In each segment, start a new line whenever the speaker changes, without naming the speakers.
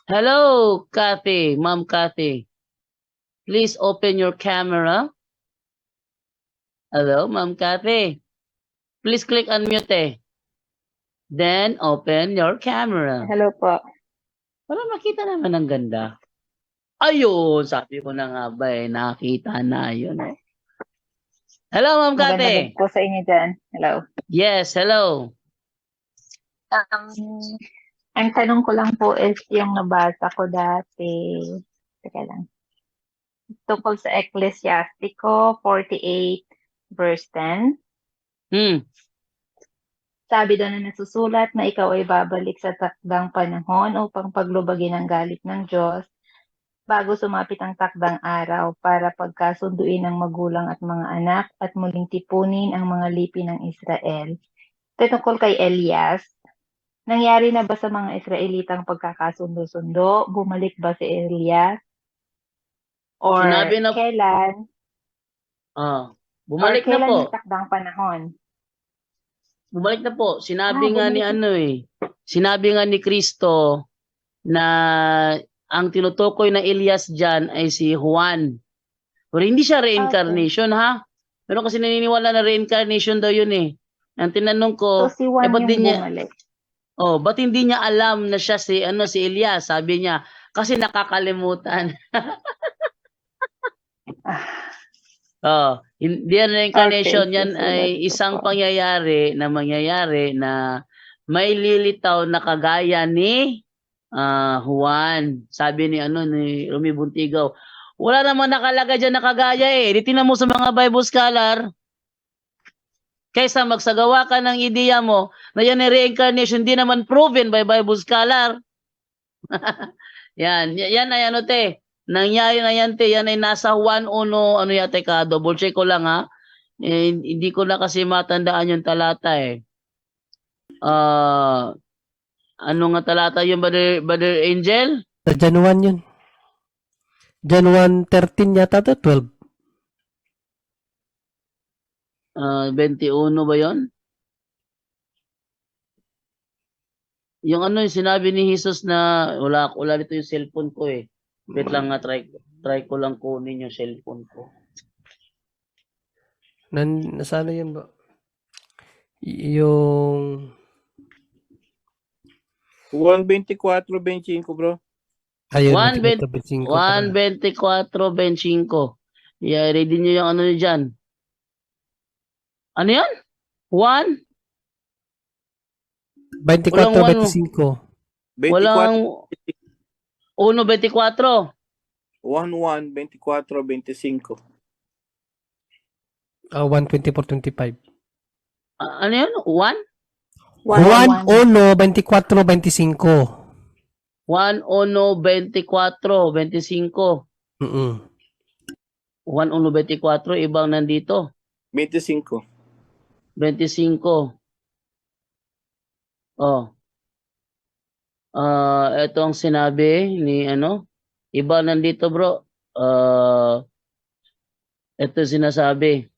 Hello, Kathy, Ma'am Kathy. Please open your camera. Hello, Ma'am Kathy. Please click unmute eh. Then open your camera.
Hello po.
Para makita naman ang ganda. Ayun, sabi ko na nga ba eh, nakita na yun eh. Hello, Ma'am
Maganda
Kathy.
din po sa inyo dyan. Hello.
Yes, hello.
Ang tanong ko lang po is yung nabasa ko dati. Teka lang. Tungkol sa Ecclesiastico 48 verse 10. Sabi doon na nasusulat na ikaw ay babalik sa takdang panahon upang paglubagin ang galit ng Diyos bago sumapit ang takdang araw para pagkasunduin ng magulang at mga anak at muling tipunin ang mga lipi ng Israel. Ito tungkol kay Elias. Nangyari na ba sa mga Israelitang pagkakasundo-sundo? Bumalik ba si Elias? Or
Sinabi na,
kailan?
bumalik
Or
na
kailan
po.
yung takdang panahon?
Bumalik na po. Sinabi nga ni
bumalik na.
ano eh. Sinabi nga ni Kristo na ang tinutukoy na Elias dyan ay si Juan. Pero hindi siya reincarnation ha. Pero kasi naniniwala na reincarnation daw yun eh. Ang tinanong ko,
So si Juan
ba't
yung
di niya,
bumalik.
ba't hindi niya alam na siya si Elias? Sabi niya, kasi nakakalimutan. Hindi yan reincarnation,
Okay,
yan
susulat
ay
ko
isang
po.
pangyayari na may lilitaw na kagaya ni Juan. Sabi ni Rumi Buntigaw, wala naman nakalagay dyan na kagaya eh. Di tingnan mo sa mga Bible scholar, kaysa magsagawa ka ng ideya mo na yan ay reincarnation, di naman proven by Bible scholar. yan ay nangyari na yan yan ay nasa 1:1, ano yate ka, double check ko lang ha. Hindi ko na kasi matandaan yung talata eh. Ano nga talata yung Brother Angel?
Sa John 1 yun. John 1:13 yata to, 12.
21 ba yon? Yung yung sinabi ni Jesus na wala dito yung cellphone ko eh. Wait lang nga, try ko lang kunin yung cellphone ko.
Nasana yun ba? Yung
1:24-25 bro.
ayun,
1:24-25. Yeah, ready nyo yung ano nyo dyan. Ano yan? 1?
24-25.
Walang 1:24.
1:1:24-25.
1:24-25.
Ano yan? 1?
1:24-25.
1:24-25. 1:24, ibang nandito.
25.
25. Ito ang sinabi ni iba nandito bro. Ito sinasabi.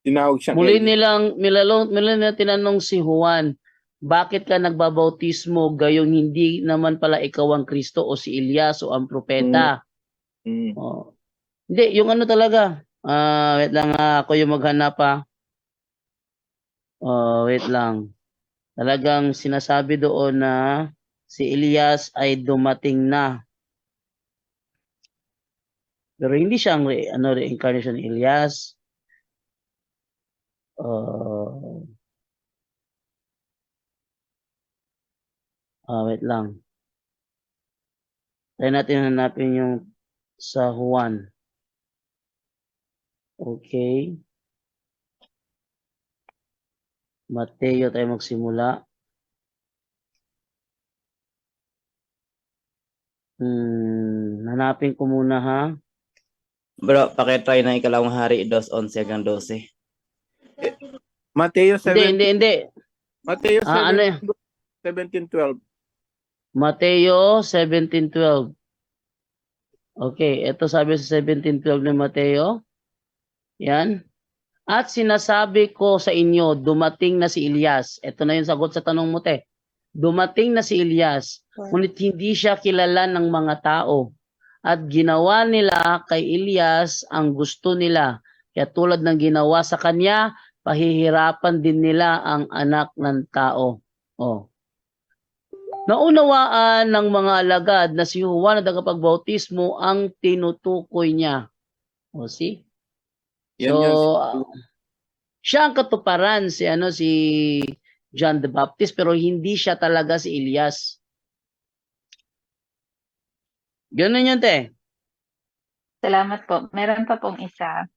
Tinawag siyang
Muli
Elias.
nilang tinanong si Juan, bakit ka nagbabautismo gayong hindi naman pala ikaw ang Kristo o si Elias o ang propeta? Hindi, yung ano talaga. Wait lang, ako yung maghanap pa. Wait lang. Talagang sinasabi doon na si Elias ay dumating na. Pero hindi siya ang reincarnation ni Elias. Wait lang. Try natin hanapin yung sa Juan. Okay. Mateo tayo magsimula. Hanapin ko muna ha.
Bro, pakitry ng Ikalawang Hari 2:11 hanggang 12.
Mateo 7.
Hindi.
Mateo 7.
Ano yan?
17:12.
Mateo 17:12. Okay, ito sabi sa 17:12 ni Mateo. Yan. At sinasabi ko sa inyo, dumating na si Elias. Ito na yung sagot sa tanong mo, te. dumating na si Elias, ngunit hindi siya kilala ng mga tao. At ginawa nila kay Elias ang gusto nila. Kaya tulad ng ginawa sa kanya, pahihirapan din nila ang anak ng tao. Oh. Naunawaan ng mga alagad na si Juan na tagapagbautismo ang tinutukoy niya. O see?
Yan
So,
yan.
siya ang katuparan si John the Baptist pero hindi siya talaga si Elias. Ganun yun, te.
Salamat po. Meron pa pong isa.